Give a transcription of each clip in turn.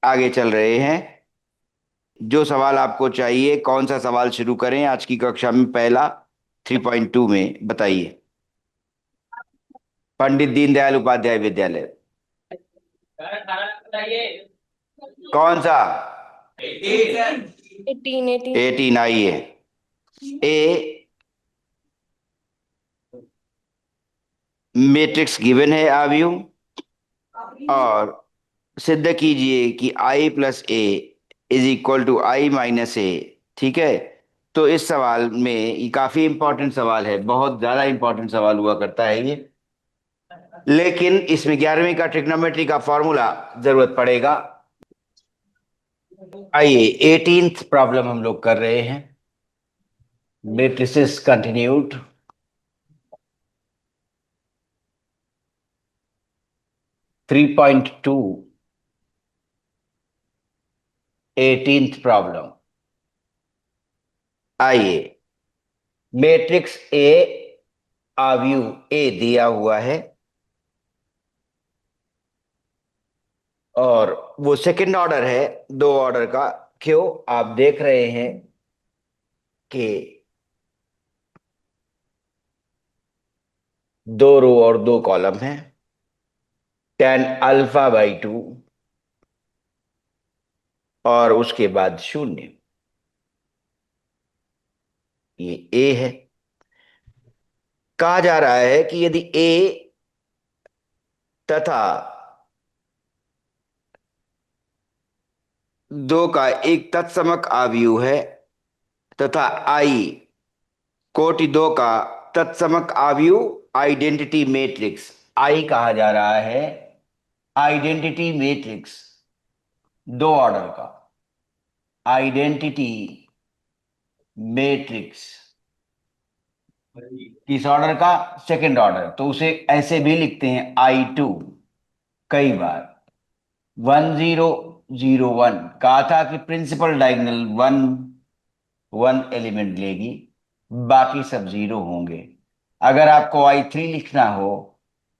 आगे चल रहे हैं। जो सवाल आपको चाहिए, कौन सा सवाल शुरू करें आज की कक्षा में? पहला 3.2 में बताइए। पंडित दीनदयाल उपाध्याय विद्यालय कौन सा? 18 18। 18 आई है। ए मैट्रिक्स गिवन है आव्यू, और सिद्ध कीजिए कि I plus A is equal to I minus A. ठीक है। तो इस सवाल में, ये काफी इंपॉर्टेंट सवाल है, बहुत ज्यादा इंपॉर्टेंट सवाल हुआ करता है ये। लेकिन इसमें 11वीं का ट्रिग्नोमेट्री का फॉर्मूला जरूरत पड़ेगा। आइए 18th प्रॉब्लम हम लोग कर रहे हैं। Matrices continued. 3.2 18th problem. आइए, मैट्रिक्स ए, आव्यू ए दिया हुआ है, और वो सेकंड ऑर्डर है, दो ऑर्डर का। क्यों? आप देख रहे हैं कि दो रो और दो कॉलम है। टेन अल्फा बाई टू, और उसके बाद शून्य। ये ए है। कहा जा रहा है कि यदि ए तथा दो का एक तत्समक आव्यूह है, तथा आई कोटि दो का तत्समक आव्यूह, आइडेंटिटी मैट्रिक्स आई कहा जा रहा है। आइडेंटिटी मैट्रिक्स दो ऑर्डर का, आइडेंटिटी मैट्रिक्स किस ऑर्डर का? Second order. तो उसे ऐसे भी लिखते हैं I2। कई बार 1001 कहा था कि principal diagonal one one element लेगी, बाकी सब जीरो होंगे। अगर आपको I3 लिखना हो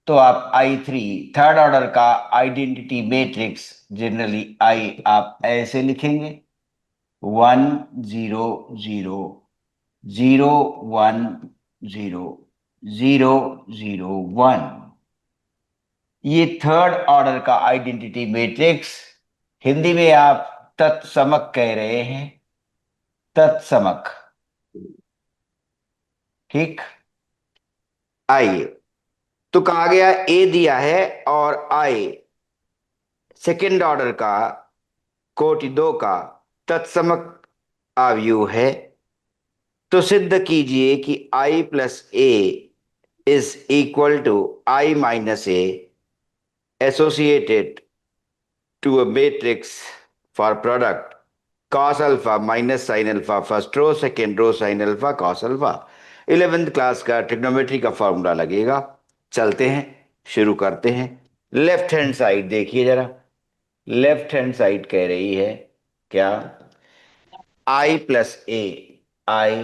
तो आप I3 थर्ड ऑर्डर का आइडेंटिटी मैट्रिक्स, जनरली आई आप ऐसे लिखेंगे 1 0 0 0 1 0 0 0 1। ये थर्ड ऑर्डर का आइडेंटिटी मैट्रिक्स हिंदी में आप तत्समक कह रहे हैं। तत्समक। ठीक। आइए, तो कहा गया ए दिया है और आई सेकंड ऑर्डर का कोटि दो का तत्समक आव्यूह है। तो सिद्ध कीजिए कि I plus A is equal to I minus A associated to a matrix for product cos alpha minus sin alpha first row, second row sin alpha cos alpha। 11th class का ट्रिग्नोमेट्री का formula लगेगा। चलते हैं, शुरू करते हैं। Left hand side देखिए जरा। लेफ्ट हैंड साइड कह रही है क्या? आई प्लस ए, आई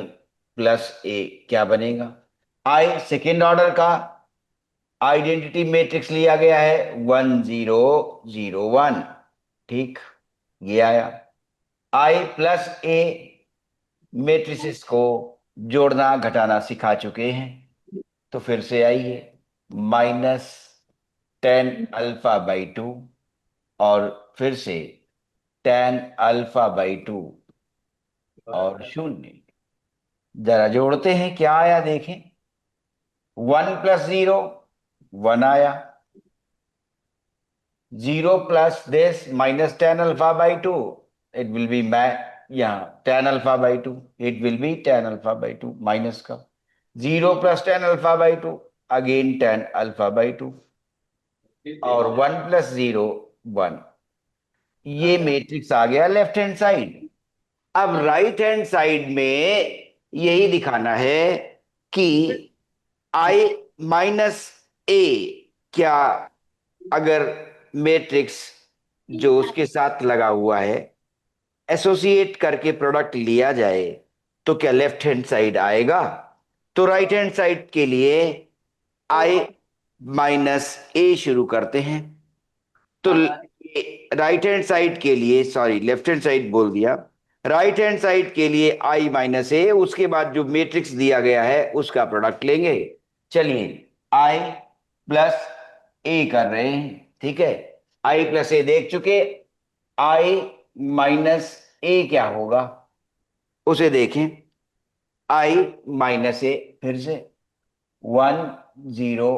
प्लस ए क्या बनेगा? आई सेकेंड ऑर्डर का आइडेंटिटी मैट्रिक्स लिया गया है 1001। ठीक, ये आया। आई प्लस ए मैट्रिसेस को जोड़ना घटाना सिखा चुके हैं, तो फिर से आइए। -10 अल्फा बाई 2, और फिर से 10 अल्फा बाई 2, और शून्य। जरा जोड़ते हैं, क्या आया देखें। 1 + 0 1 आया। 0 + this -10 alpha by 2, it will be, मैं यहाँ 10 alpha by 2, it will be 10 alpha by 2 minus का। 0 + 10 alpha by 2, again 10 alpha by 2, और 1 + 0 1। ये मैट्रिक्स आ गया लेफ्ट हैंड साइड। अब राइट हैंड साइड में यही दिखाना है कि आई माइनस ए क्या, अगर मैट्रिक्स जो उसके साथ लगा हुआ है एसोसिएट करके प्रोडक्ट लिया जाए, तो क्या लेफ्ट हैंड साइड आएगा? तो राइट हैंड साइड के लिए आई माइनस ए शुरू करते हैं। तो राइट हैंड साइड के लिए, सॉरी लेफ्ट हैंड साइड बोल दिया, राइट हैंड साइड के लिए आई माइनस ए, उसके बाद जो मैट्रिक्स दिया गया है उसका प्रोडक्ट लेंगे। चलिए, आई प्लस ए कर रहे हैं, ठीक है। आई प्लस ए देख चुके, आई माइनस ए क्या होगा उसे देखें। आई माइनस ए, फिर से 1 0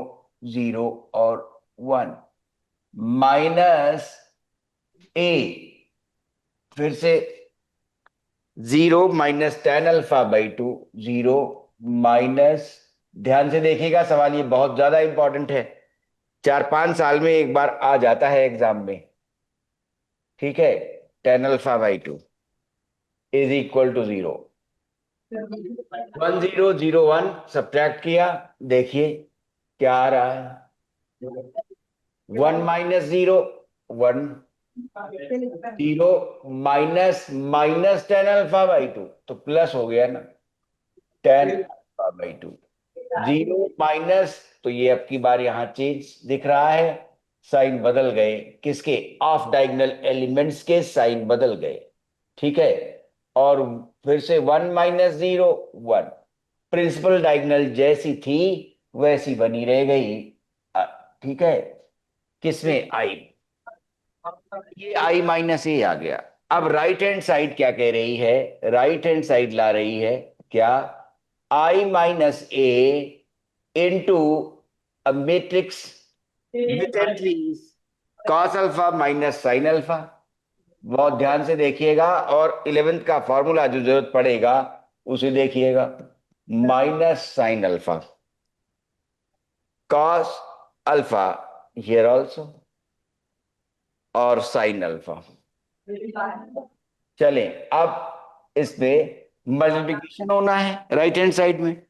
0 और 1 माइनस ए, फिर से 0 - tan α/2, 0 माइनस, ध्यान से देखिएगा सवाल ये बहुत ज्यादा इंपॉर्टेंट है, 4 5 साल में एक बार आ जाता है एग्जाम में, ठीक है। tan α/2 is equal to 0। 1 0 0 1 subtract किया, देखिए क्या आ रहा है। 1 - 0 1, 0 माइनस माइनस tan α/2 तो प्लस हो गया ना, tan α/2। 0 माइनस, तो ये अब की बार यहां चेंज दिख रहा है, साइन बदल गए, किसके, ऑफ डायगोनल एलिमेंट्स के साइन बदल गए, ठीक है। और फिर से 1 - 0 1, प्रिंसिपल डायगोनल जैसी थी वैसी बनी रह गई, अ, ठीक है। किसमें, आई, ये आई माइनस ए आ गया। अब राइट हैंड साइड क्या कह रही है, राइट हैंड साइड ला रही है क्या, I minus A into a matrix with entries cos alpha minus sine alpha. बहुत ध्यान से देखिएगा और 11th का फॉर्मूला जो जरूरत पड़ेगा उसे देखिएगा, minus sine alpha, cos alpha here also, और साइन अल्फा। चलें, अब इसमें मल्टीप्लिकेशन होना है राइट हैंड साइड में,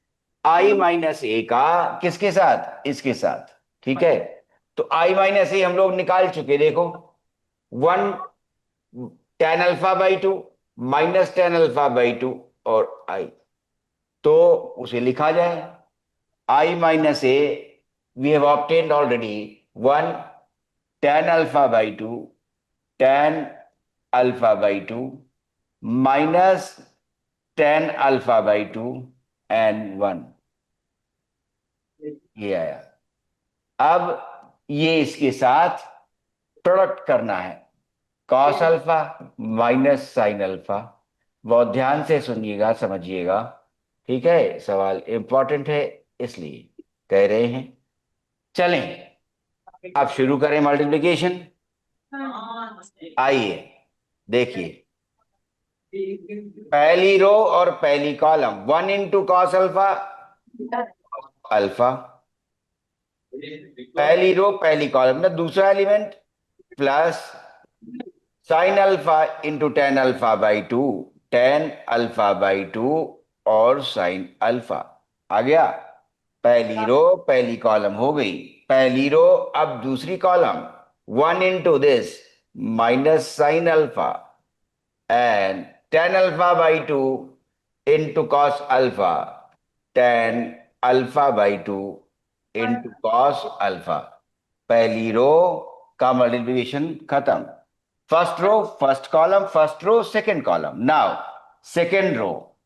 आई माइनस ए का किसके साथ, इसके साथ, ठीक है। तो आई माइनस ए हम लोग निकाल चुके, देखो 1 tan α/2 -tan α/2 और आई, तो उसे लिखा जाए, I minus A we have obtained already 1 tan α/2 tan α/2 minus tan α/2 and 1, ये आया। अब ये इसके साथ प्रोडक्ट करना है, cos alpha minus sine alpha. बहुत ध्यान से सुनिएगा, समझिएगा, ठीक है, सवाल इंपॉर्टेंट है इसलिए कह रहे हैं। चलें, अब शुरू करें मल्टीप्लिकेशन। आइए देखिए, पहली रो और पहली कॉलम, 1 × cos अल्फा अल्फा, पहली रो पहली कॉलम में दूसरा element, plus sine alpha into tan α/2, tan α/2 और साइन अल्फा आ गया। पहली रो पहली कॉलम हो गई, पहली रो, अब दूसरी column, 1 × this minus sine alpha and tan α/2 into cos alpha, tan α/2 into cos alpha. पहली रो का मल्टीप्लिकेशन खत्म, first row first column, first row second column. Now second row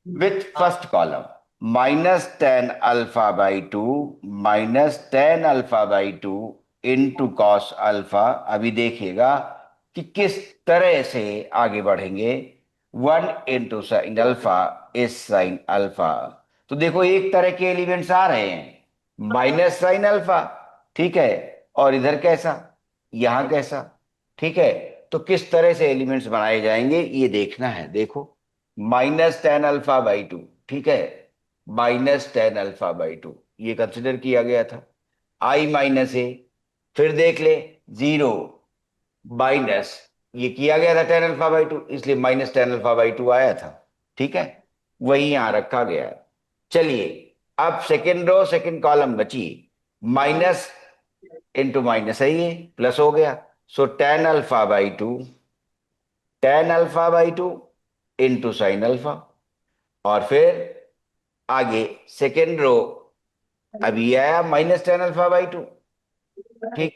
with first column, -tan α/2 -tan α/2 into cos alpha. अभी देखिएगा कि किस तरह से आगे बढ़ेंगे, 1 × sin alpha is sine alpha. तो देखो एक तरह के एलिमेंट्स आ रहे हैं, माइनस साइन अल्फा, ठीक है, और इधर कैसा, यहां कैसा, ठीक है। तो किस तरह से एलिमेंट्स बनाए जाएंगे ये देखना है, देखो -tan α/2, ठीक है, -tan α/2 ये कंसिडर किया गया था, आई माइनस ए, फिर देख ले 0 माइनस, ये किया गया था tan α/2 इसलिए -tan α/2 आया था, ठीक है, वही यहां रखा गया है। चलिए, अब सेकेंड रो सेकेंड कॉलम बची, माइनस इंटू माइनस है, ये प्लस हो गया, सो tan α/2 इंटू साइन अल्फा। और फिर आगे सेकेंड रो, अभी आया -tan α/2, ठीक,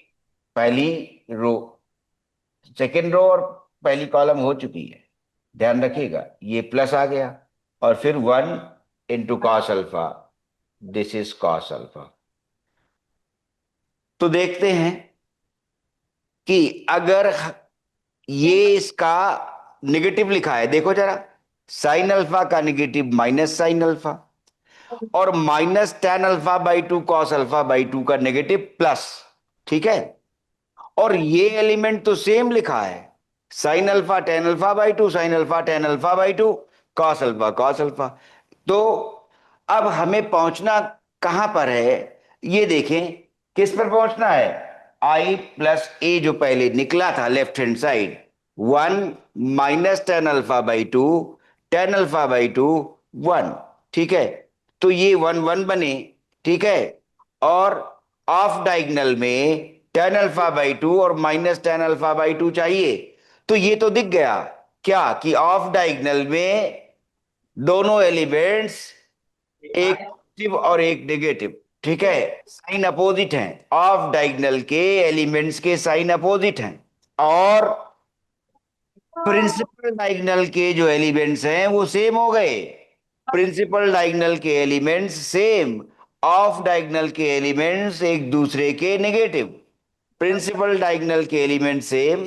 पहली रो सेकेंड रो और पहली कॉलम हो चुकी है, ध्यान रखिएगा। ये प्लस आ गया और फिर 1 × cos alpha, this is cos alpha. तो देखते हैं कि अगर ये इसका निगेटिव लिखा है, देखो जरा, साइन अल्फा का निगेटिव माइनस साइन अल्फा, और -tan α/2 cos α/2 का नेगेटिव प्लस, ठीक है। और ये एलिमेंट तो सेम लिखा है, sine alpha tan α/2, sine alpha tan α/2, cos alpha. तो अब हमें पहुंचना कहां पर है, ये देखें, किस पर पहुंचना है, I+A जो पहले निकला था left hand side, 1 - tan α/2, tan α/2 1, ठीक है। तो ये 1 1 बने, ठीक है। और ऑफ डायगोनल में tan α/2 और -tan α/2 चाहिए। तो ये तो दिख गया क्या कि ऑफ डायगोनल में दोनों एलिमेंट्स, एक पॉजिटिव और एक नेगेटिव, ठीक है, साइन अपोजिट हैं। ऑफ डायगोनल के एलिमेंट्स के साइन अपोजिट हैं। और प्रिंसिपल डायगोनल के जो एलिमेंट्स हैं वो सेम हो गए। प्रिंसिपल डायगोनल के एलिमेंट्स सेम, ऑफ डायगोनल के एलिमेंट्स एक दूसरे के नेगेटिव। प्रिंसिपल डायगोनल के एलिमेंट सेम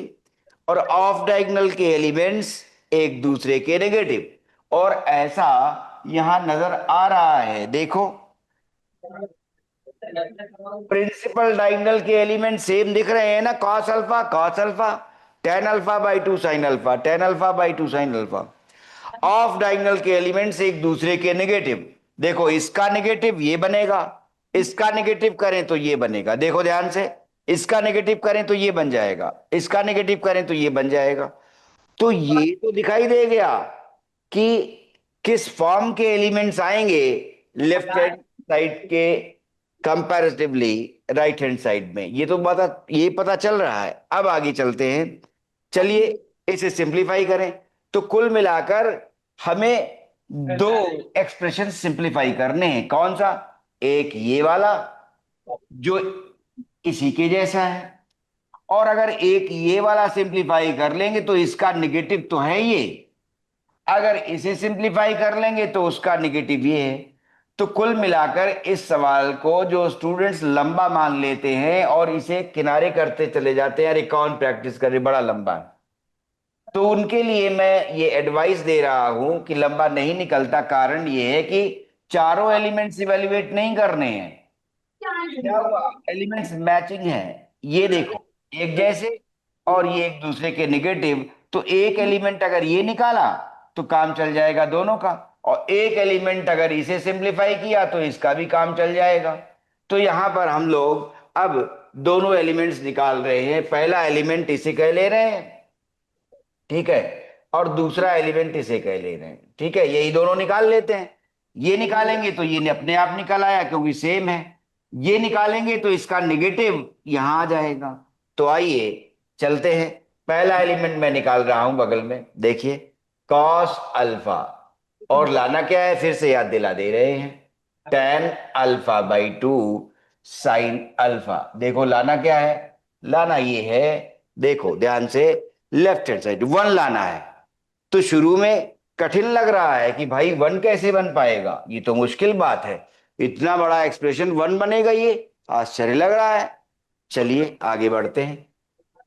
और ऑफ डायगोनल के एलिमेंट्स एक दूसरे के नेगेटिव। और ऐसा यहां नजर आ रहा है, देखो, प्रिंसिपल डायगोनल के एलिमेंट सेम दिख रहे हैं ना, cos alpha tan α/2 sin alpha, tan α/2 sin alpha. Of diagonal के एलिमेंट्स एक दूसरे के नेगेटिव, देखो इसका नेगेटिव ये बनेगा, इसका नेगेटिव करें तो ये बनेगा, देखो ध्यान से, इसका नेगेटिव करें तो ये बन जाएगा, इसका नेगेटिव करें तो ये बन जाएगा। तो ये तो दिखाई दे गया कि किस फॉर्म के एलिमेंट्स आएंगे लेफ्ट हैंड साइड के कंपैरेटिवली राइट हैंड साइड में, ये पता चल रहा है। अब आगे चलते हैं, चलिए इसे सिंप्लीफाई करें। तो कुल मिलाकर हमें दो एक्सप्रेशन सिंप्लीफाई करने हैं, कौन सा, एक ये वाला जो इसी के जैसा है, और अगर एक ये वाला सिंप्लीफाई कर लेंगे तो इसका निगेटिव तो है ये, अगर इसे सिंप्लीफाई कर लेंगे तो उसका निगेटिव ये है। तो कुल मिलाकर इस सवाल को जो स्टूडेंट्स लंबा मान लेते हैं और इसे किनारे करते चले जाते हैं, अरे कौन प्रैक्टिस करे, बड़ा लंबा है, तो उनके लिए मैं ये एडवाइस दे रहा हूं कि लंबा नहीं निकलता। कारण ये है कि चारों एलिमेंट्स इवेल्युएट नहीं करने हैं। क्या हुआ, एलिमेंट्स मैचिंग है, ये देखो एक जैसे, और ये एक दूसरे के निगेटिव। तो एक एलिमेंट अगर ये निकाला तो काम चल जाएगा दोनों का, और एक एलिमेंट अगर इसे सिंप्लीफाई किया तो इसका भी काम चल जाएगा। तो यहां पर हम लोग अब दोनों एलिमेंट्स निकाल रहे हैं, पहला एलिमेंट इसे कह ले रहे हैं, ठीक है, और दूसरा एलिमेंट इसे कह ले रहे हैं, ठीक है, यही दोनों निकाल लेते हैं। ये निकालेंगे तो ये अपने आप निकल आया क्योंकि सेम है, ये निकालेंगे तो इसका निगेटिव यहां आ जाएगा। तो आइए चलते हैं, पहला एलिमेंट मैं निकाल रहा हूं बगल में, देखिए, कॉस अल्फा, और लाना क्या है, फिर से याद दिला दे रहे हैं, tan α/2 साइन अल्फा। देखो लाना क्या है, लाना ये है, देखो ध्यान से, लेफ्ट हैंड साइड 1 लाना है। तो शुरू में कठिन लग रहा है कि भाई 1 कैसे बन पाएगा, ये तो मुश्किल बात है, इतना बड़ा एक्सप्रेशन 1 बनेगा, ये आश्चर्य लग रहा है। चलिए आगे बढ़ते हैं,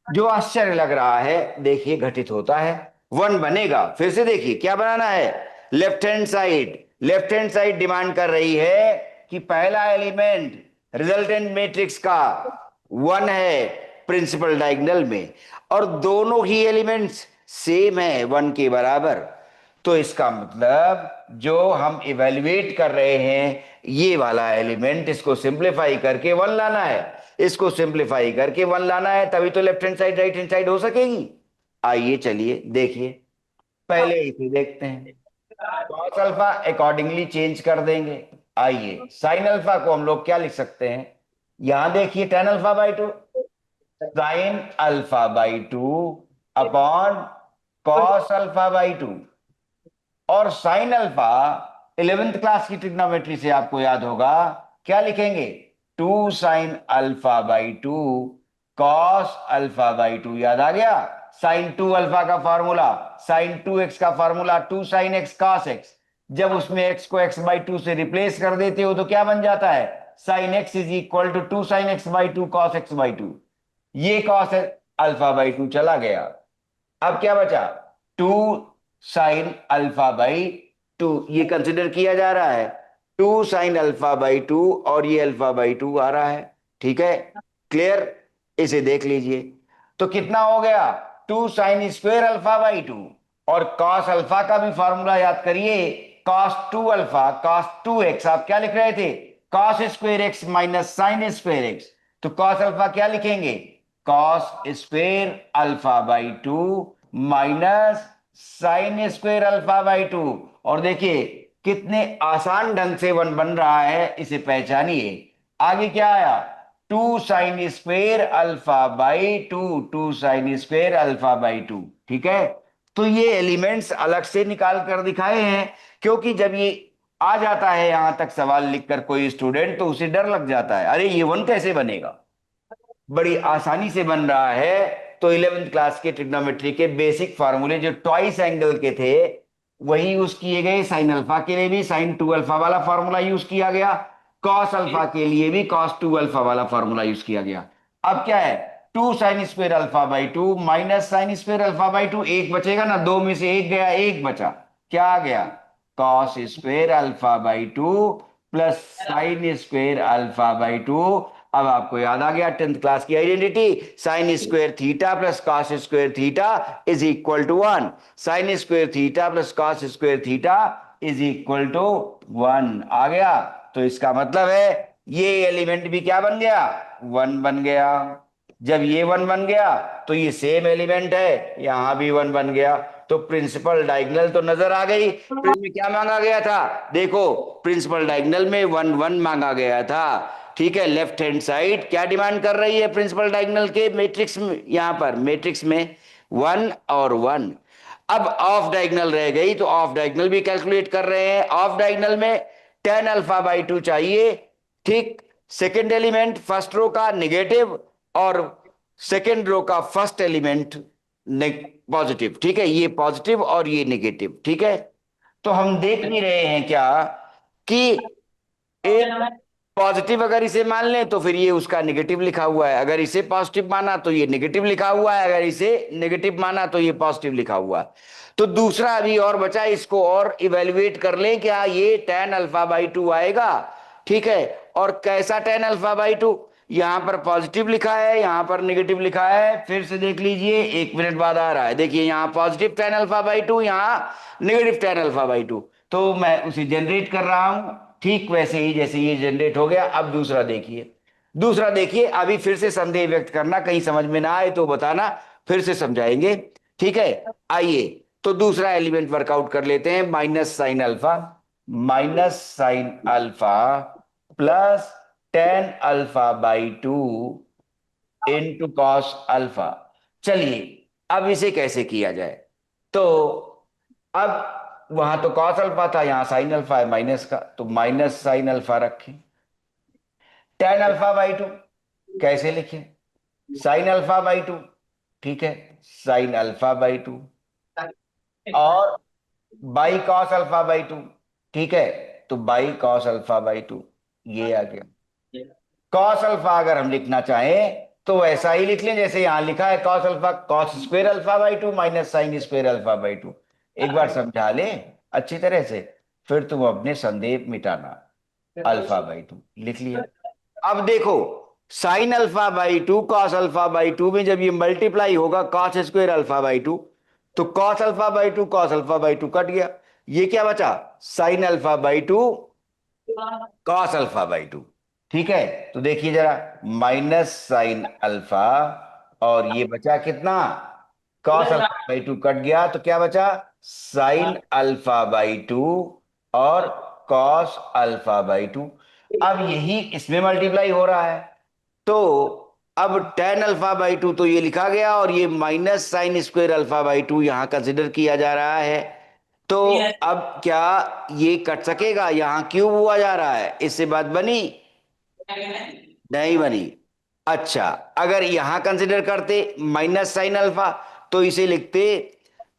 जो आश्चर्य लग रहा है देखिए घटित होता है, 1 बनेगा। फिर से देखिए क्या बनाना है, left hand side, left hand side demand कर रही है कि पहला एलिमेंट रिजल्टेंट मैट्रिक्स का 1 है प्रिंसिपल डायगोनल में, और दोनों ही एलिमेंट्स सेम है 1 के बराबर। तो इसका मतलब जो हम इवेल्युएट कर रहे हैं ये वाला एलिमेंट, इसको सिंप्लीफाई करके 1 लाना है, इसको सिंप्लीफाई करके 1 लाना है, तभी तो left hand side right hand side हो सकेगी। आइए चलिए देखिए, पहले इसे देखते हैं, cos अल्फा अकॉर्डिंगली चेंज कर देंगे। आइए साइन अल्फा को हम लोग क्या लिख सकते हैं, यहां देखिए tan α/2, साइन α/2 अपॉन cos α/2। और साइन अल्फा 11th क्लास की ट्रिग्नोमेट्री से आपको याद होगा, क्या लिखेंगे, 2 sin α/2 cos α/2, याद आ गया, साइन 2 अल्फा का फॉर्मूला, साइन 2x का formula 2 sine x cos x. जब उसमें x को x/2 से रिप्लेस कर देते हो तो क्या बन जाता है, sine x is equal to 2 sine x/2 cos x/2। ये कॉस अल्फा/2 चला गया। अब क्या बचा, 2 साइन अल्फा/2, ये कंसिडर किया जा रहा है। 2 साइन अल्फा/2 और ये अल्फा/2 आ रहा है। ठीक है, क्लियर, इसे देख लीजिए। तो कितना हो गया, 2 साइन स्क्वेयर अल्फा/2। और कॉस अल्फा का भी फॉर्मूला याद करिए, कॉस 2 अल्फा कॉस 2x, आप क्या लिख रहे थे, cos square x minus sine square x. तो कॉस अल्फा क्या लिखेंगे, कॉस स्क्वेयर अल्फा/2 माइनस साइन स्क्वेयर अल्फा/2। और देखिए कितने आसान ढंग से वन बन रहा है, इसे पहचानिए। आगे क्या आया, 2 साइन स्क्वेयर अल्फा/2, 2 साइन स्क्वेयर अल्फा/2। ठीक है, तो ये एलिमेंट्स अलग से निकाल कर दिखाए हैं, क्योंकि जब ये आ जाता है यहां तक सवाल लिखकर कोई स्टूडेंट, तो उसे डर लग जाता है, अरे ये वन कैसे बनेगा। बड़ी आसानी से बन रहा है। तो 11th क्लास के ट्रिग्नोमेट्री के बेसिक फार्मूले जो ट्वाइस एंगल के थे वही यूज किए गए। साइन अल्फा के लिए भी साइन 2 अल्फा वाला फार्मूला यूज किया गया, कॉस अल्फा के लिए भी कॉस 2 अल्फा वाला फार्मूला यूज किया गया। अब क्या है, 2 साइन स्क्वेयर अल्फा/2 माइनस साइन स्क्वेयर अल्फा/2, एक बचेगा ना, दो में से एक गया, एक बचा, क्या आ गया, कॉस स्क्वेयर अल्फा/2 प्लस साइन स्क्वेयर अल्फा/2। अब आपको याद आ गया 10th क्लास की identity, sine square theta plus cos square theta is equal to 1। Sine square theta plus cos square theta is equal to 1 आ गया। तो इसका मतलब है ये एलिमेंट भी क्या बन गया, 1 बन गया। जब ये 1 बन गया तो ये सेम एलिमेंट है, यहां भी 1 बन गया। तो प्रिंसिपल डायगोनल तो नजर आ गई। में क्या मांगा गया था, देखो प्रिंसिपल डायगोनल में 1 1 मांगा गया था। ठीक है, लेफ्ट हैंड साइड क्या डिमांड कर रही है प्रिंसिपल डायगोनल के मैट्रिक्स में, यहां पर मैट्रिक्स में 1 और 1। अब ऑफ डायगोनल रह गई, तो ऑफ डायगोनल भी कैलकुलेट कर रहे हैं। ऑफ डायगोनल में tan अल्फा/2 चाहिए। ठीक, सेकेंड एलिमेंट फर्स्ट रो का निगेटिव और सेकेंड रो का फर्स्ट एलिमेंट पॉजिटिव। ठीक है, ये पॉजिटिव और ये नेगेटिव। ठीक है, तो हम देख नहीं रहे हैं क्या कि एक पॉजिटिव अगर इसे मान लें तो फिर ये उसका नेगेटिव लिखा हुआ है, अगर इसे पॉजिटिव माना तो ये नेगेटिव लिखा हुआ है, अगर इसे नेगेटिव माना तो ये पॉजिटिव लिखा हुआ है। तो दूसरा अभी और बचा, इसको और इवेल्युएट कर लें, क्या ये tan अल्फा/2 आएगा। ठीक है, और कैसा tan अल्फा/2, यहां पर पॉजिटिव लिखा है, यहां पर नेगेटिव लिखा है। फिर से देख लीजिए, 1 मिनट बाद आ रहा है, देखिए यहां पॉजिटिव tan अल्फा/2, यहां नेगेटिव tan अल्फा/2। तो मैं उसे जनरेट कर रहा हूं ठीक वैसे ही जैसे ये जनरेट हो गया। अब दूसरा देखिए, दूसरा देखिए, अभी फिर से संदेह व्यक्त करना, कहीं समझ में ना आए तो बताना, फिर से समझाएंगे। ठीक है, आइए तो दूसरा एलिमेंट वर्कआउट कर लेते हैं। Minus sine alpha plus tan अल्फा/2 इंटू कॉस अल्फा। चलिए अब इसे कैसे किया जाए, तो अब वहां तो कॉस अल्फा था, यहां साइन अल्फा है माइनस का, तो माइनस साइन अल्फा रखें। tan अल्फा/2 कैसे लिखें, साइन अल्फा/2। ठीक है, साइन अल्फा/2 और बाई कॉस अल्फा/2। ठीक है, तो बाई कॉस अल्फा/2 ये आ गया। कॉस अल्फा अगर हम लिखना चाहें तो वैसा ही लिख लें जैसे यहां लिखा है, कॉस अल्फा कॉस स्क्वेयर अल्फा/2 माइनस साइन स्क्वेयर अल्फा/2। एक बार समझा लें अच्छी तरह से, फिर तुम अपने संदेह मिटाना। अल्फा/2 लिख लिया। अब देखो, साइन अल्फा/2 कॉस अल्फा/2 में जब ये मल्टीप्लाई होगा कॉस स्क्वेयर अल्फा/2, तो कॉस अल्फा/2 कट गया, ये क्या बचा, साइन अल्फा/2 कॉस अल्फा/2। ठीक है, तो देखिए जरा, माइनस साइन अल्फा और ये बचा कितना, कॉस अल्फा/2 कट गया, तो क्या बचा, साइन अल्फा/2 और कॉस अल्फा/2। अब यही इसमें मल्टीप्लाई हो रहा है, तो अब tan अल्फा/2 तो ये लिखा गया, और ये माइनस साइन स्क्वेयर अल्फा/2 यहां कंसिडर किया जा रहा है। तो अब क्या ये कट सकेगा, यहां क्यूब हुआ जा रहा है, इससे बात बनी नहीं बनी। अच्छा, अगर यहां कंसिडर करते माइनस साइन अल्फा, तो इसे लिखते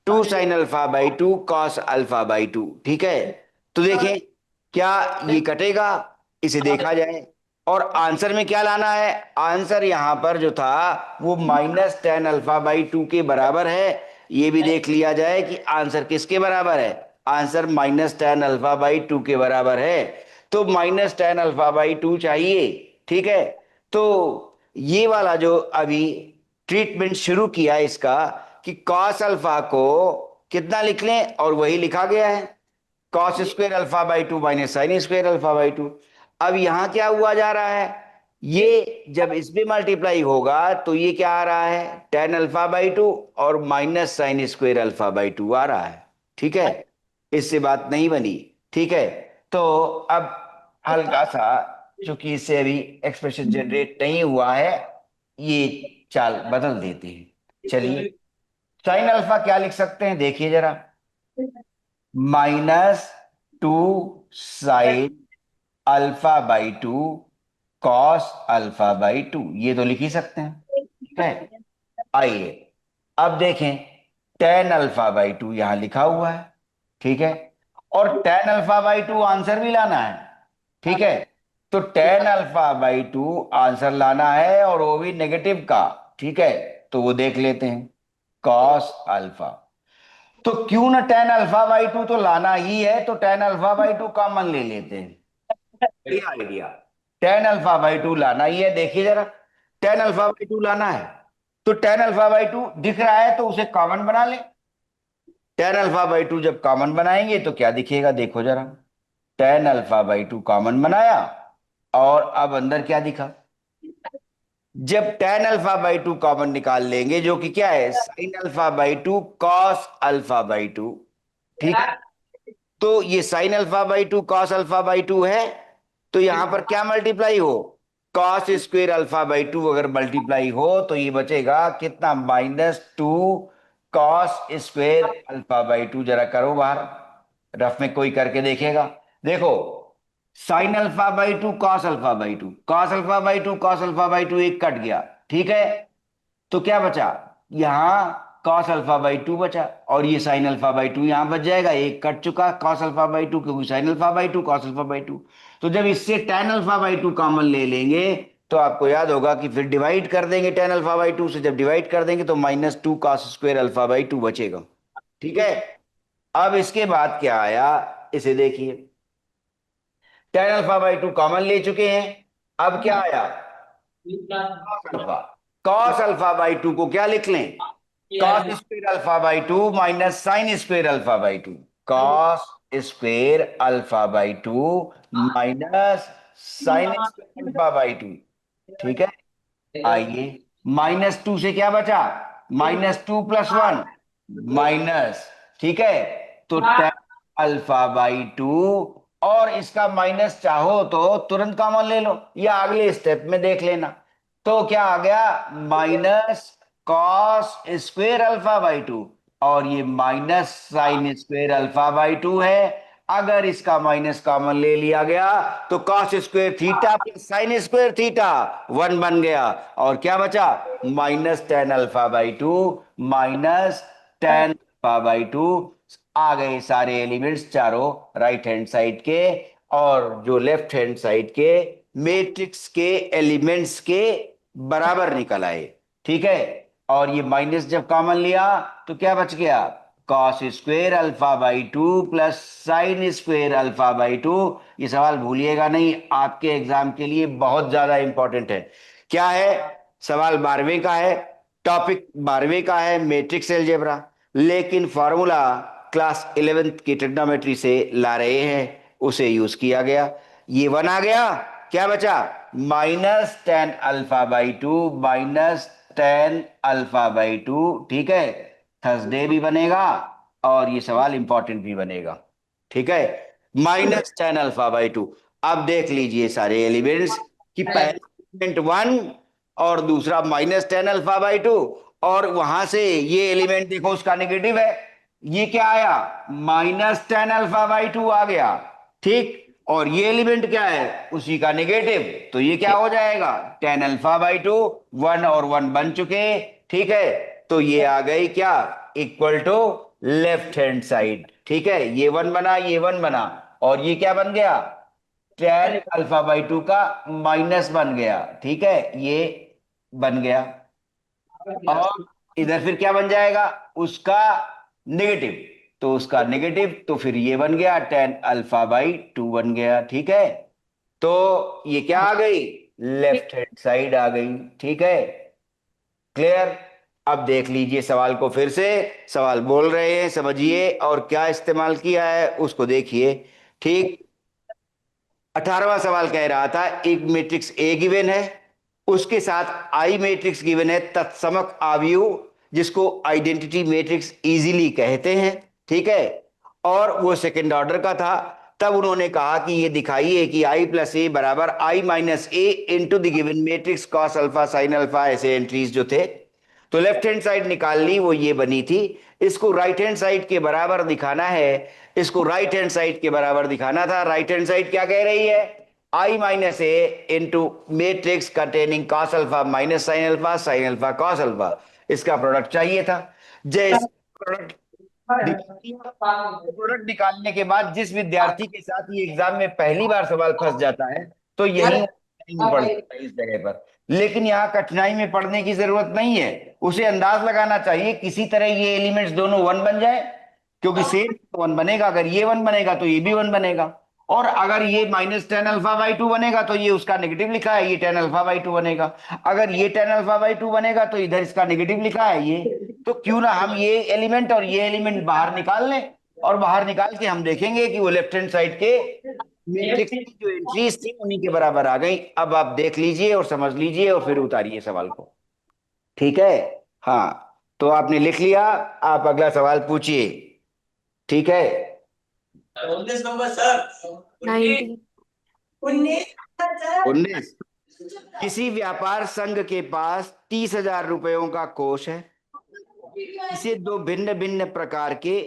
2 sin α/2 cos α/2। ठीक है, तो देखें क्या ये कटेगा, इसे देखा जाए। और आंसर में क्या लाना है, आंसर यहां पर जो था वो -tan α/2 के बराबर है। ये भी देख लिया जाए कि आंसर किसके बराबर है, आंसर -tan α/2 के बराबर है। तो -tan α/2 चाहिए। ठीक है, तो ये वाला जो अभी ट्रीटमेंट शुरू किया इसका कि कॉस अल्फा को कितना लिख लें, और वही लिखा गया है cos² α/2 माइनस sin² α/2। अब यहां क्या हुआ जा रहा है, ये जब इसमें मल्टीप्लाई होगा तो ये क्या आ रहा है tan α/2 और -sin² α/2 आ रहा है। ठीक है, इससे बात नहीं बनी। ठीक है, तो अब हल्का सा, चूंकि इससे अभी एक्सप्रेशन जनरेट नहीं हुआ है, ये चाल बदल देते हैं। चलिए, साइन अल्फा क्या लिख सकते हैं देखिए जरा, -2 sin α/2 cos α/2, ये तो लिख ही सकते हैं। ठीक है, आइए अब देखें, tan α/2 यहां लिखा हुआ है। ठीक है, और tan α/2 आंसर भी लाना है। ठीक है, तो tan α/2 आंसर लाना है और वो भी नेगेटिव का। ठीक है, तो वो देख लेते हैं cos α। तो क्यों ना tan α/2 तो लाना ही है, तो tan α/2 कॉमन ले लेते हैं। ये आइडिया, tan α/2 लाना ही है। देखिए जरा, tan α/2 लाना है, तो tan α/2 दिख रहा है तो उसे कॉमन बना ले। tan α/2 जब कॉमन बनाएंगे तो क्या दिखेगा, देखो जरा, tan α/2 कॉमन बनाया, और अब अंदर क्या दिखा, जब tan α/2 कॉमन निकाल लेंगे जो कि क्या है sin α/2 cos α/2। ठीक है, तो ये sin α/2 cos α/2 है, तो यहां पर क्या मल्टीप्लाई हो, cos²α/2 अगर मल्टीप्लाई हो तो ये बचेगा कितना, -2 cos²α/2। जरा करो बाहर, रफ में कोई करके देखेगा। देखो, sin α/2 cos α/2 एक कट गया। ठीक है, तो क्या बचा, यहां cos α/2 बचा, और ये sin α/2 यहां बच जाएगा, एक कट चुका cos α/2, क्योंकि sin α/2 cos α/2। तो जब इससे tan α/2 कॉमन ले लेंगे तो आपको याद होगा कि फिर डिवाइड कर देंगे tan α/2 से, जब डिवाइड कर देंगे तो -2 cos²α/2 बचेगा। ठीक है, अब इसके बाद क्या आया, इसे देखिए, tan α/2 कॉमन ले चुके हैं, अब क्या आया अल्फा, cos α/2 को क्या लिख लें, cos²α/2 minus sin²α/2, cos²α/2 minus sin²α/2। ठीक है, आइए, -2 से क्या बचा, -2 + 1 माइनस। ठीक है, तो tan α/2, और इसका माइनस चाहो तो तुरंत कॉमन ले लो या अगले स्टेप में देख लेना। तो क्या आ गया, -cos²α/2, और ये -sin²α/2 है। अगर इसका माइनस कॉमन ले लिया गया तो cos²θ + sin²θ 1 बन गया, और क्या बचा, -tan α/2 -tan α/2। आ गए सारे एलिमेंट्स चारों राइट हैंड साइड के, और जो लेफ्ट हैंड साइड के मैट्रिक्स के एलिमेंट्स के बराबर निकल आए। ठीक है, और ये माइनस जब कॉमन लिया तो क्या बच गया, cos²α/2 + sin²α/2। ये सवाल भूलिएगा नहीं, आपके एग्जाम के लिए बहुत ज्यादा इंपॉर्टेंट है। क्या है, सवाल 12वें का है, टॉपिक 12वें का है, मैट्रिक्स अलजेब्रा, लेकिन फॉर्मूला क्लास 11th की ट्रिग्नोमेट्री से ला रहे हैं, उसे यूज किया गया। ये 1 आ गया, क्या बचा, -tan α/2 -tan α/2। ठीक है, थर्सडे भी बनेगा और ये सवाल इंपॉर्टेंट भी बनेगा। ठीक है, -tan α/2। अब देख लीजिए सारे एलिमेंट्स कि पहला एलिमेंट 1 और दूसरा -tan α/2, और वहां से ये एलिमेंट देखो उसका नेगेटिव है, ये क्या आया, -tan α/2 आ गया। ठीक, और ये एलिमेंट क्या है, उसी का नेगेटिव, तो ये क्या हो जाएगा tan α/2, 1 और 1 बन चुके। ठीक है, तो ये आ गई क्या, equal to left hand side. ठीक है, ये वन बना, ये वन बना, और ये क्या बन गया, टेन अल्फा बाई टू का माइनस बन गया। ठीक है, ये बन गया। और इधर फिर क्या बन जाएगा, उसका नेगेटिव, तो उसका नेगेटिव, तो फिर ये बन गया टेन अल्फा बाई टू बन गया। ठीक है, तो ये क्या आ गई, लेफ्ट हैंड साइड आ गई। ठीक है, क्लियर। अब देख लीजिए सवाल को फिर से, सवाल बोल रहे हैं समझिए, और क्या इस्तेमाल किया है उसको देखिए। ठीक, 18वां सवाल कह रहा था एक मैट्रिक्स ए गिवन है, उसके साथ आई मैट्रिक्स गिवन है तत्समक अवयव, जिसको आइडेंटिटी मैट्रिक्स इजीली कहते हैं। ठीक है, और वो सेकंड ऑर्डर का था। तब उन्होंने कहा कि ये दिखाइए कि आई प्लस ए बराबर I minus A into the given matrix cos alpha sine alpha, ऐसे एंट्रीज जो थे। तो लेफ्ट हैंड साइड निकाल ली, वो ये बनी थी। इसको राइट हैंड साइड के बराबर दिखाना है, इसको राइट हैंड साइड के बराबर दिखाना था। राइट हैंड साइड क्या कह रही है, I minus A into matrix containing cos alpha minus sine alpha cos alpha, इसका प्रोडक्ट चाहिए था। जैसे प्रोडक्ट प्रोडक्ट निकालने के बाद जिस विद्यार्थी के साथ ये एग्जाम में पहली बार सवाल फंस जाता है, तो यही कठिनाई में पड़ जाता है इस जगह पर। लेकिन यहाँ कठिनाई में पड़ने की जरूरत नहीं है, उसे अंदाज लगाना चाहिए किसी तरह ये एलिमेंट्स दोनों वन बन जाए, क्योंकि सेम वन बनेगा। अगर ये वन बनेगा तो ये भी वन बनेगा, और अगर ये minus tan alpha by two बनेगा तो ये उसका नेगेटिव लिखा है, ये टेन अल्फा बाई टू बनेगा। अगर ये टेन अल्फा बाई टू बनेगा तो इधर इसका नेगेटिव लिखा है ये। तो क्यों ना हम ये एलिमेंट और ये एलिमेंट बाहर निकाल लें, और बाहर निकाल के हम देखेंगे कि वो लेफ्ट हैंड साइड के मैट्रिक्स की जो एंट्रीज थी उन्हीं के बराबर आ गई। अब आप देख लीजिए और समझ लीजिए और फिर उतारिए सवाल को। ठीक है, हाँ, तो आपने लिख लिया, आप अगला सवाल पूछिए। ठीक है, 19 नंबर सर। 19। 19, किसी व्यापार संघ के पास 30,000 रुपयों का कोष है, इसे दो भिन्न भिन्न प्रकार के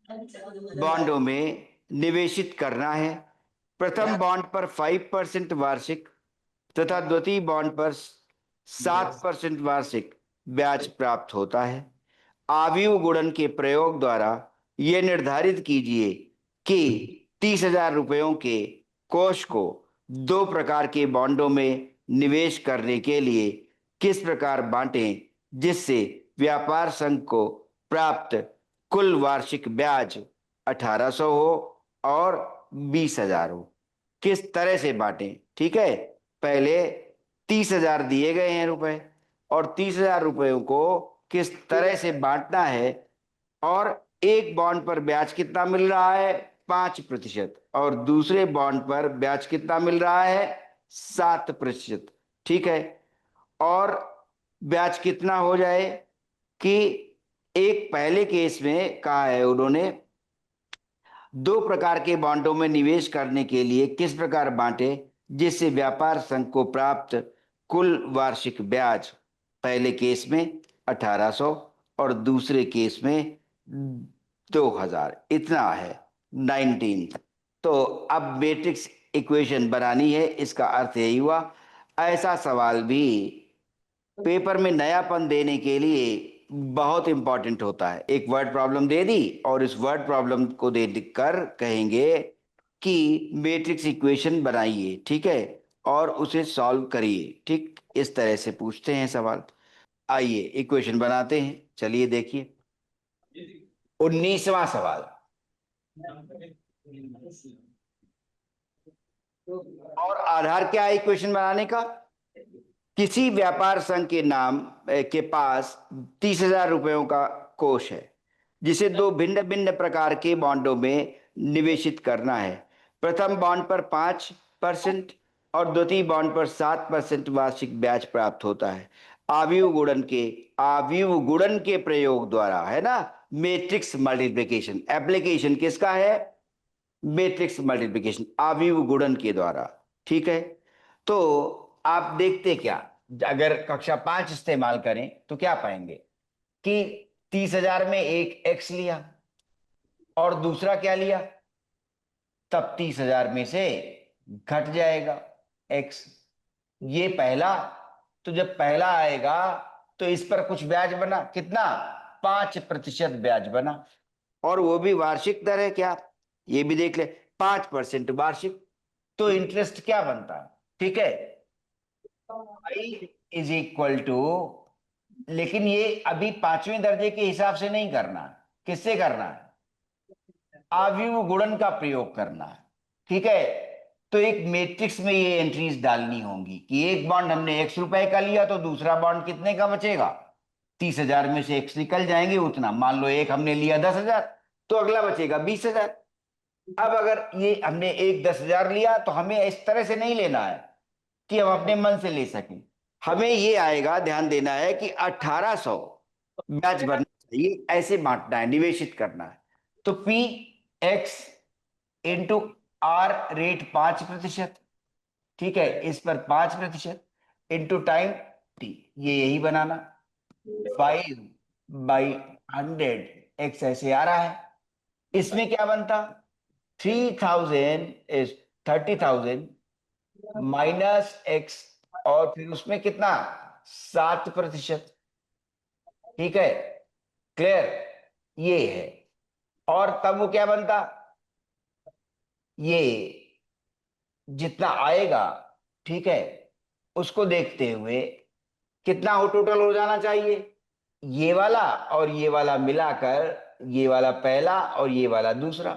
बॉन्डों में निवेशित करना है। प्रथम बॉन्ड पर 5% वार्षिक तथा द्वितीय बॉन्ड पर 7% वार्षिक ब्याज प्राप्त होता है। आव्यूह गुणन के प्रयोग द्वारा यह निर्धारित कीजिए कि 30,000 रुपयों के कोष को दो प्रकार के बॉन्डों में निवेश करने के लिए किस प्रकार बांटें, जिससे व्यापार संघ को प्राप्त कुल वार्षिक ब्याज 1,800 हो और 20,000 हो। किस तरह से बांटें। ठीक है, पहले 30,000 दिए गए हैं रुपए, और 30,000 रुपयों को किस तरह से बांटना है, और एक बॉन्ड पर ब्याज कितना मिल रहा है, 5%, और दूसरे बॉन्ड पर ब्याज कितना मिल रहा है, 7%। ठीक है, और ब्याज कितना हो जाए कि एक पहले केस में कहा है उन्होंने दो प्रकार के बॉन्डों में निवेश करने के लिए किस प्रकार बांटे, जिससे व्यापार संघ को प्राप्त कुल वार्षिक ब्याज पहले केस में 1,800 और दूसरे केस में 2,000 इतना है, 19। तो अब मैट्रिक्स इक्वेशन बनानी है, इसका अर्थ यही हुआ। ऐसा सवाल भी पेपर में नयापन देने के लिए बहुत इंपॉर्टेंट होता है। एक वर्ड प्रॉब्लम दे दी और इस वर्ड प्रॉब्लम को दे कर कहेंगे कि मैट्रिक्स इक्वेशन बनाइए। ठीक है, और उसे सॉल्व करिए। ठीक, इस तरह से पूछते हैं सवाल। आइए इक्वेशन बनाते हैं, चलिए देखिए 19वां सवाल। और आधार क्या है इक्वेशन बनाने का, किसी व्यापार संघ के नाम के पास 30,000 रुपयों का कोष है, जिसे दो भिन्न भिन्न प्रकार के बॉन्डों में निवेशित करना है। प्रथम बॉन्ड पर 5% और द्वितीय बॉन्ड पर 7% वार्षिक ब्याज प्राप्त होता है। आव्यूह गुणन के प्रयोग द्वारा, है ना, मैट्रिक्स मल्टीप्लिकेशन, एप्लीकेशन किसका है, मैट्रिक्स मल्टीप्लिकेशन आव्यूह गुणन के द्वारा। ठीक है, तो आप देखते क्या, अगर कक्षा 5 इस्तेमाल करें तो क्या पाएंगे कि 30,000 में एक एक्स लिया और दूसरा क्या लिया, तब 30,000 में से घट जाएगा एक्स, ये पहला। तो जब पहला आएगा तो इस पर कुछ ब्याज बना, कितना? 5% ब्याज बना। और वो भी वार्षिक दर है क्या, ये भी देख ले, 5% वार्षिक। तो इंटरेस्ट क्या बनता है? ठीक है, आई इज इक्वल टू, लेकिन ये अभी पांचवें दर्जे के हिसाब से नहीं करना है। किससे करना है? आव्यूह गुणन का प्रयोग करना है। ठीक है, तो एक मैट्रिक्स में ये एंट्रीज डालनी होंगी कि एक बॉन्ड हमने x रुपए का लिया तो दूसरा बॉन्ड कितने का बचेगा? 30,000 में से x निकल जाएंगे उतना, मान लो एक हमने लिया 10,000, तो अगला बचेगा 20,000। अब अगर ये हमने एक 10,000 लिया तो हमें इस तरह से नहीं लेना है कि हम अपने मन से ले सकें। हमें ये आएगा, ध्यान देना है कि 1,800 ब्याज भरना चाहिए, ऐसे बांटना है, निवेशित करना है। तो P x आर रेट 5%, ठीक है, इस पर 5% इंटू टाइम टी, ये यही बनाना। 5/100 एक्स ऐसे आ रहा है। इसमें क्या बनता? 3,000 इज 30,000 माइनस एक्स, और फिर उसमें कितना? 7%। ठीक है, क्लियर, ये है। और तब वो क्या बनता? ये जितना आएगा, ठीक है, उसको देखते हुए कितना हो टोटल हो जाना चाहिए, ये वाला और ये वाला मिलाकर, ये वाला पहला और ये वाला दूसरा।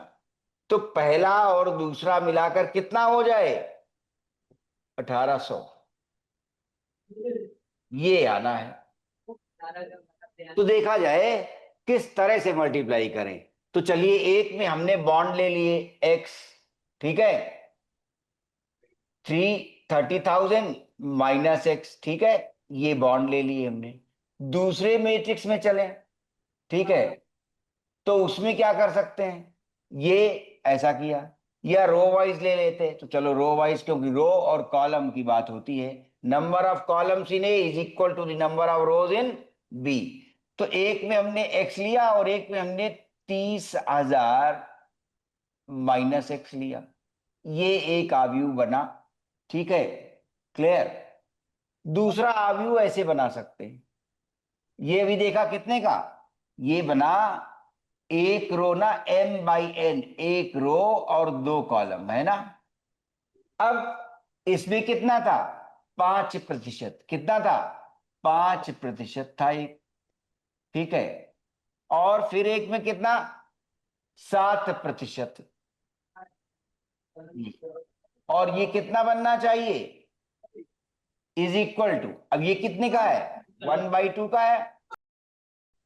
तो पहला और दूसरा मिलाकर कितना हो जाए? 1,800, ये आना है। तो देखा जाए किस तरह से मल्टीप्लाई करें। तो चलिए, एक में हमने बॉन्ड ले लिए एक्स, ठीक है, 30,000 माइनस एक्स, ठीक है, ये बॉन्ड ले लिए हमने। दूसरे मैट्रिक्स में चले, ठीक है, तो उसमें क्या कर सकते हैं? ये ऐसा किया, या रो वाइज ले लेते, तो चलो रो वाइज, क्योंकि रो और कॉलम की बात होती है। Number of columns in A is equal to the number of rows in B. तो एक में हमने एक्स लिया और एक में हमने 30,000 माइनस एक्स लिया, ये एक आव्यूह बना। ठीक है, क्लियर। दूसरा आव्यूह ऐसे बना सकते हैं, ये भी देखा कितने का, ये बना एक रो ना, m/n, एक रो और 2 कॉलम है ना। अब इसमें कितना था? 5%। कितना था? 5% था एक, ठीक है। और फिर एक में कितना? 7%। और ये कितना बनना चाहिए? इज इक्वल टू, अब ये कितने का है? 1/2 का है।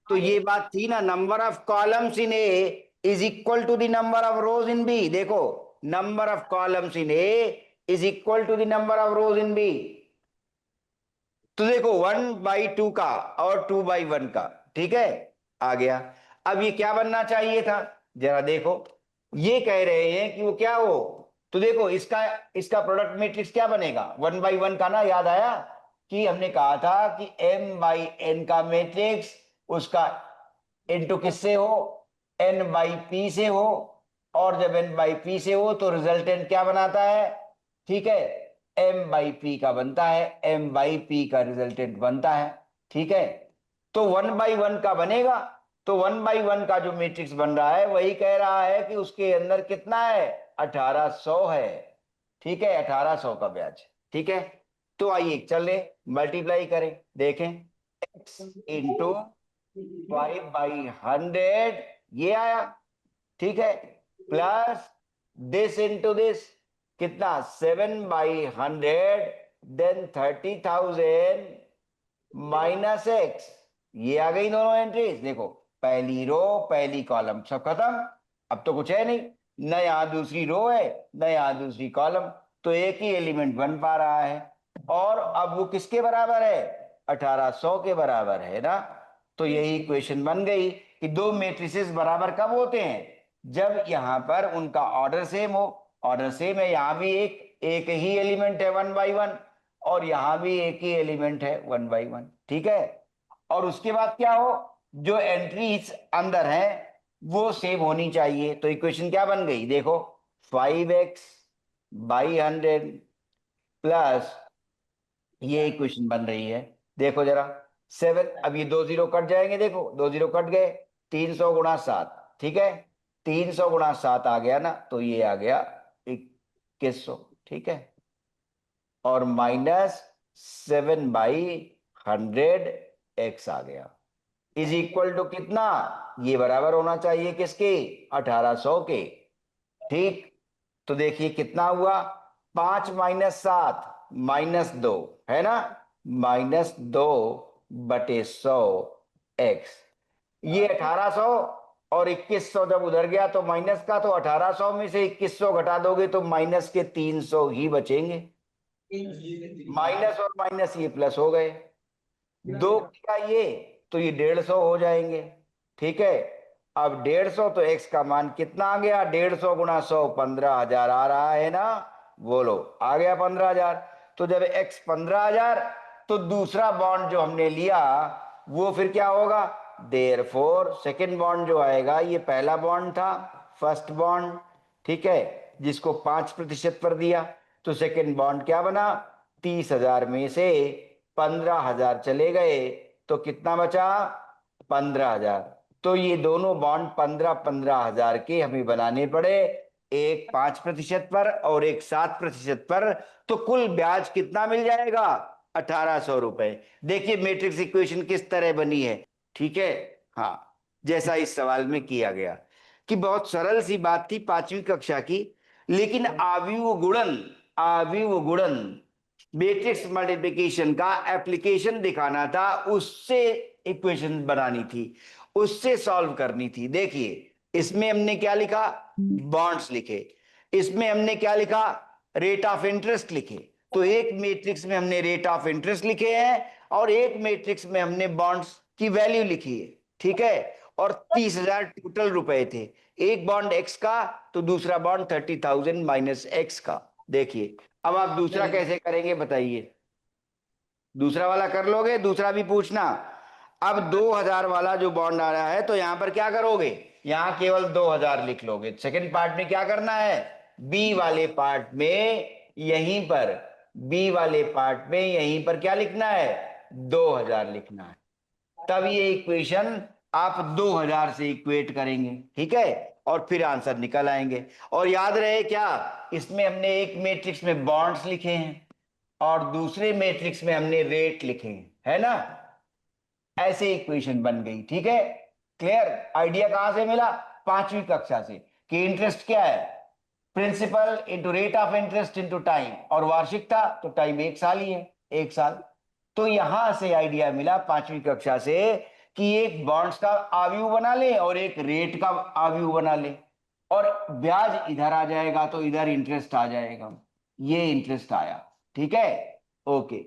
तो ये बात थी ना, number of columns in A is equal to the number of rows in B. देखो, number of columns in A is equal to the number of rows in B. तो देखो, 1/2 का और 2/1 का, ठीक है, आ गया। अब ये क्या बनना चाहिए था? जरा देखो, ये कह रहे हैं कि वो क्या हो, तो देखो इसका इसका प्रोडक्ट मैट्रिक्स क्या बनेगा? 1/1 का ना, याद आया कि हमने कहा था कि m/n का मैट्रिक्स उसका इनटू किससे हो? n/p से हो। और जब n/p से हो तो रिजल्टेंट क्या बनाता है? ठीक है, m/p का बनता है, m/p का रिजल्टेंट बनता है। ठीक है, तो 1/1 का बनेगा। तो 1/1 का जो मैट्रिक्स बन रहा है वही कह रहा है कि उसके अंदर कितना है? 1,800 है। ठीक है, 1,800 का ब्याज। ठीक है, तो आइए चले मल्टीप्लाई करें, देखें। x इंटू 5/100, ये आया, ठीक है, प्लस दिस इंटू दिस, कितना? 7/100, देन 30,000 माइनस एक्स, ये आ गई दोनों एंट्रीज। देखो, पहली रो पहली कॉलम सब खत्म, अब तो कुछ है नहीं, न यहां दूसरी रो है न यहां दूसरी कॉलम, तो एक ही एलिमेंट बन पा रहा है। और अब वो किसके बराबर है? 1,800 के बराबर है ना। तो यही इक्वेशन बन गई कि दो मेट्रिसेस बराबर कब होते हैं? जब यहां पर उनका ऑर्डर सेम हो। ऑर्डर सेम है, यहां भी एक एक ही एलिमेंट है 1/1, और यहां भी एक ही एलिमेंट है 1/1। ठीक है, और उसके बाद क्या हो, जो एंट्रीज अंदर है वो सेम होनी चाहिए। तो इक्वेशन क्या बन गई? देखो, 5x/100 प्लस, ये इक्वेशन बन रही है, देखो जरा, 7, अब ये 2 जीरो कट जाएंगे, देखो 2 जीरो कट गए, 300 गुणा 7, ठीक है, 300 गुणा 7 आ गया ना, तो ये आ गया 2100, ठीक है, और -7/100 एक्स आ गया, इज इक्वल टू कितना, ये बराबर होना चाहिए किसके, 1800 के, ठीक। तो देखिए कितना हुआ, 5 - 7 -2, है ना, -2/100 एक्स, ये 1800, और 2100 जब उधर गया तो माइनस का, तो 1800 में से 2100 घटा दोगे तो माइनस के 300 ही बचेंगे, माइनस और माइनस ये प्लस हो गए, 2 किया ये, तो ये 150 हो जाएंगे, ठीक है। अब 150, तो एक्स का मान कितना आ गया, 150 गुणा 100, 15,000 आ रहा है ना, बोलो आ गया 15,000। तो जब एक्स 15,000, तो दूसरा बॉन्ड जो हमने लिया वो फिर क्या होगा, देयरफॉर सेकंड बॉन्ड जो आएगा, ये पहला बॉन्ड था, फर्स्ट बॉन्ड, ठीक है, जिसको 5% पर दिया, तो सेकंड बॉन्ड क्या बना, 30,000 में से 15,000 चले गए, तो कितना बचा, 15,000। तो ये दोनों बॉन्ड 15,000 के हमें बनाने पड़े, एक 5% पर और एक 7% पर, तो कुल ब्याज कितना मिल जाएगा, 1800 रुपए। देखिए मैट्रिक्स इक्वेशन किस तरह बनी है, ठीक है। हाँ, जैसा इस सवाल में किया गया, कि बहुत सरल सी बात थी 5वीं कक्षा की, लेकिन आव्यूह गुणन मैट्रिक्स मल्टीप्लिकेशन का एप्लीकेशन दिखाना था, उससे इक्वेशन बनानी थी, उससे सॉल्व करनी थी। देखिए इसमें हमने क्या लिखा, बॉन्ड्स लिखे, इसमें हमने क्या लिखा, रेट ऑफ इंटरेस्ट लिखे। तो एक मैट्रिक्स में हमने रेट ऑफ इंटरेस्ट लिखे हैं, और एक मैट्रिक्स में हमने बॉन्ड्स की वैल्यू लिखी है, ठीक है। और 30,000 टोटल रुपए थे, एक बॉन्ड एक्स का, तो दूसरा बॉन्ड 30,000 माइनस एक्स का। देखिए अब आप दूसरा कैसे करेंगे बताइए, दूसरा वाला कर लोगे, दूसरा भी पूछना। अब 2,000 वाला जो बॉन्ड आ रहा है, तो यहां पर क्या करोगे, यहां केवल 2,000 लिख लोगे। सेकंड पार्ट में क्या करना है, बी वाले पार्ट में, यहीं पर बी वाले पार्ट में यहीं पर क्या लिखना है, 2,000 लिखना है। तब ये इक्वेशन आप 2,000 से इक्वेट करेंगे, ठीक है, और फिर आंसर निकल आएंगे। और याद रहे क्या, इसमें हमने एक मैट्रिक्स में बॉन्ड्स लिखे हैं, और दूसरे मैट्रिक्स में हमने रेट लिखे हैं, है ना, ऐसे इक्वेशन बन गई, ठीक है। क्लियर, आइडिया कहां से मिला, 5वीं कक्षा से, कि इंटरेस्ट क्या है, principal into rate of interest into time, और वार्षिक था तो टाइम 1 साल ही है, 1 साल। तो यहां से आइडिया मिला 5वीं कक्षा से, कि एक बॉन्ड्स का आव्यूह बना ले और एक रेट का आव्यूह बना ले, और ब्याज इधर आ जाएगा तो इधर इंटरेस्ट आ जाएगा, ये इंटरेस्ट आया, ठीक है, ओके।